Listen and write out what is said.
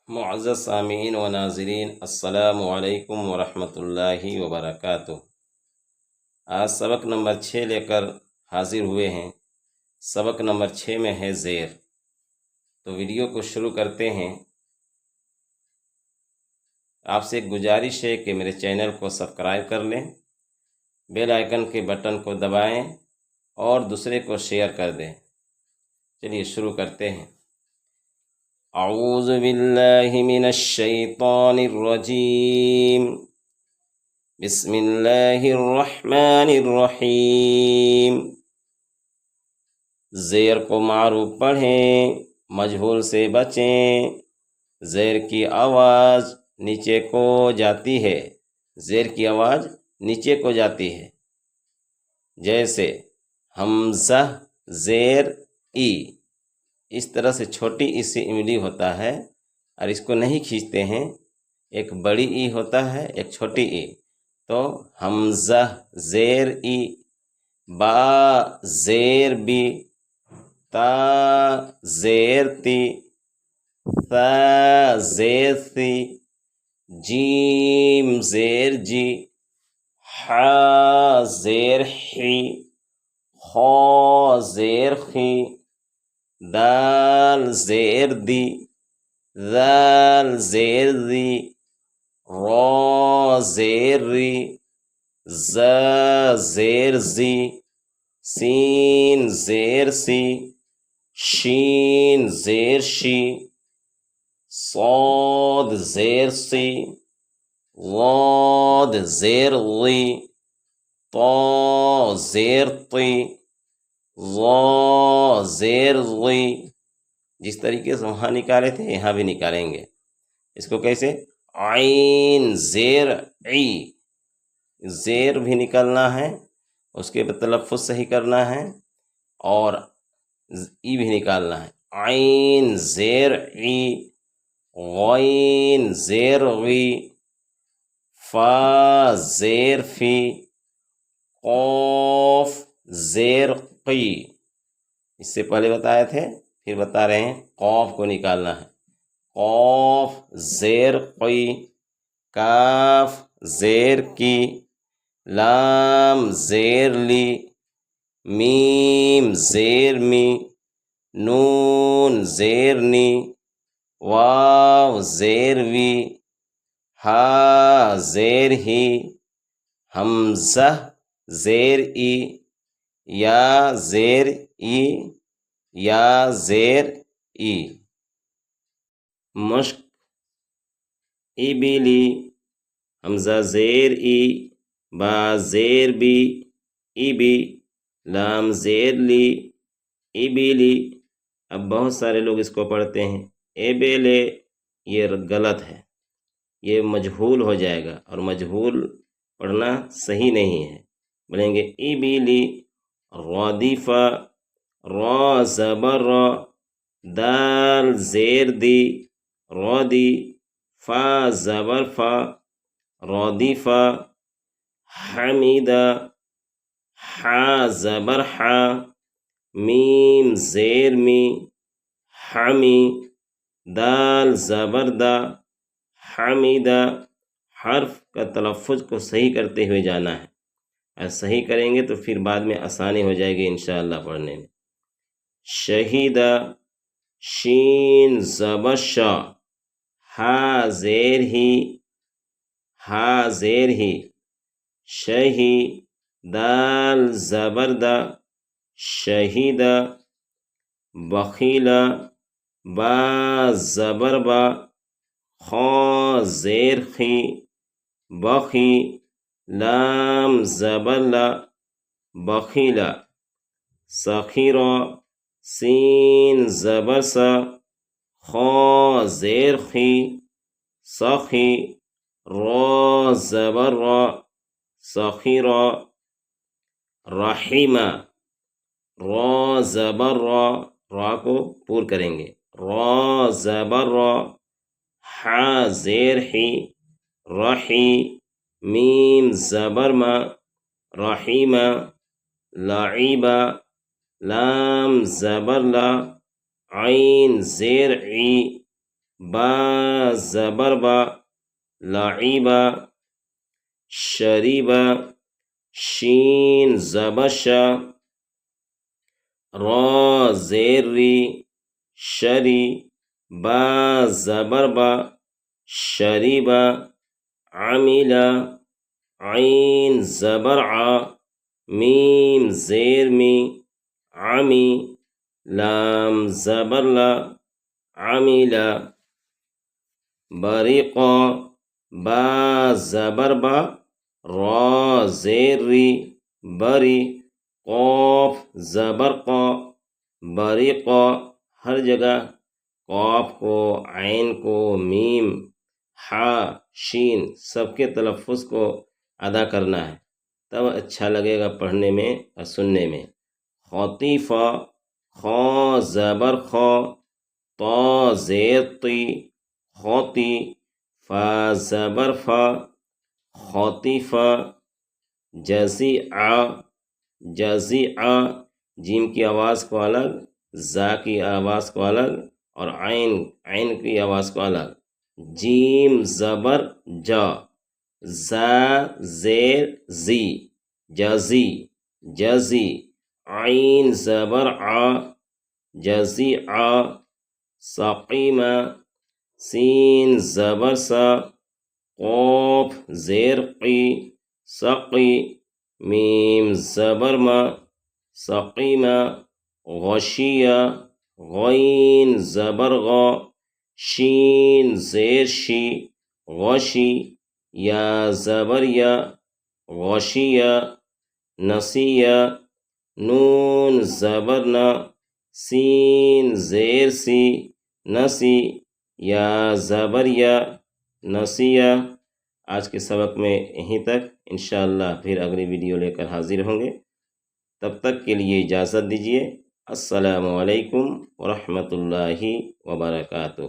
معزز سامعین و ناظرین، السلام علیکم ورحمۃ اللہ وبرکاتہ۔ آج سبق نمبر 6 لے کر حاضر ہوئے ہیں۔ سبق نمبر 6 میں ہے زیر۔ تو ویڈیو کو شروع کرتے ہیں۔ آپ سے ایک گزارش ہے کہ میرے چینل کو سبسکرائب کر لیں، بیل آئیکن کے بٹن کو دبائیں اور دوسرے کو شیئر کر دیں۔ چلیے شروع کرتے ہیں۔ اعوذ باللہ من الشیطان الرجیم، بسم اللہ الرحمن الرحیم۔ زیر کو معروف پڑھیں، مجہول سے بچیں۔ زیر کی آواز نیچے کو جاتی ہے، زیر کی آواز نیچے کو جاتی ہے۔ جیسے حمزہ زیر ای، اس طرح سے چھوٹی ای سے املی ہوتا ہے اور اس کو نہیں کھینچتے ہیں۔ ایک بڑی ای ہوتا ہے، ایک چھوٹی ای۔ تو حمزہ زیر ای، با زیر بی، تا زیر تی، ثا زیر ثی، جیم زیر جی، حا زیر حی، خا زیر خی، دال زیر دی، ذال زیر ذی، را زیر ری، زا زیر زی، سین زیر سی، شین زیر شی، صاد زیر سی، ضاد زیر ضی، طا زیر طی، ظا زیر ضی۔ جس طریقے سے وہاں نکالے تھے یہاں بھی نکالیں گے۔ اس کو کیسے؟ عین زیر عی، زیر بھی نکلنا ہے، اس کے تلفظ صحیح کرنا ہے، اور ای بھی نکالنا ہے۔ عین زیر عی، غین زیر غی، فا زیر فی، قاف زیر قی۔ اس سے پہلے بتائے تھے، پھر بتا رہے ہیں، قاف کو نکالنا ہے۔ قاف زیر قی، کاف زیر کی، لام زیر لی، میم زیر می، نون زیر نی، واو زیر وی، ہا زیر ہی، حمزہ زیر ای، یا زیر ای، یا زیر ای۔ مشق ای بیلی، حمزہ زیر ای، با زیر بی، ای بی، لام زیر لی، ای بیلی۔ اب بہت سارے لوگ اس کو پڑھتے ہیں اے بیلے، یہ غلط ہے، یہ مجہول ہو جائے گا، اور مجہول پڑھنا صحیح نہیں ہے۔ بولیں گے ای بیلی، رادیفہ، را زبر را، دال زیر دی، رادی، فا زبر فا، رادیفہ، حمیدہ، حا زبر حا، میم زیر می، حمی، دال زبر دا، حمیدہ۔ حرف کا تلفظ کو صحیح کرتے ہوئے جانا ہے، اور صحیح کریں گے تو پھر بعد میں آسانی ہو جائے گی انشاءاللہ پڑھنے میں۔ شہیدہ، شین زبر شا، ہا زیر ہی، ہا زیر ہی، شہی، دال زبر دا، شہیدہ۔ بخیلہ، با زبر با، خا زیر خی، بخی، لام زبر لا، بخیلہ۔ سخیرہ، سین زبر سا، خا زیر خی، سخی، را زبر را، سخیرہ۔ رحیمہ، را زبر را، را کو پور کریں گے، را زبر را، حا زیر حی، رحی، میم زبر ما، رحیمہ۔ لعیبہ، لام زبر لا، عین زیر عی، با زبر با لعبا شریبا شین زبر شا را زیر ری شری با زبر با شریبا عملا عین زبر ع میم زیر می عمی لام زبر لا عملا بریقا با زبر با را زیر ری بری قاف زبر قا بریقا ہر جگہ قاف کو عین کو میم حا شین سب کے تلفظ کو ادا کرنا ہے، تب اچھا لگے گا پڑھنے میں اور سننے میں۔ خطیفہ خا زبر خا طا زیر طی خطی فا زبر فا خطیفہ جزیع جزیع جیم کی آواز کو الگ، زا کی آواز کو الگ اور عین کی آواز کو الگ۔ جیم زبر جا زا زیر زی جزی جزی عین زبر ع جزیع سقیمہ سین زبر سا قاف زیر قی سقی میم زبر ما سقیمہ غشیہ غین زبر غا شین زیر شی غشی یا زبر یا غشیہ نسیہ نون زبر نا سین زیر سی نسی یا زبر یا نسیہ۔ آج کے سبق میں یہیں تک، انشاءاللہ پھر اگلی ویڈیو لے کر حاضر ہوں گے، تب تک کے لیے اجازت دیجیے۔ السلام علیکم ورحمۃ اللہ وبرکاتہ۔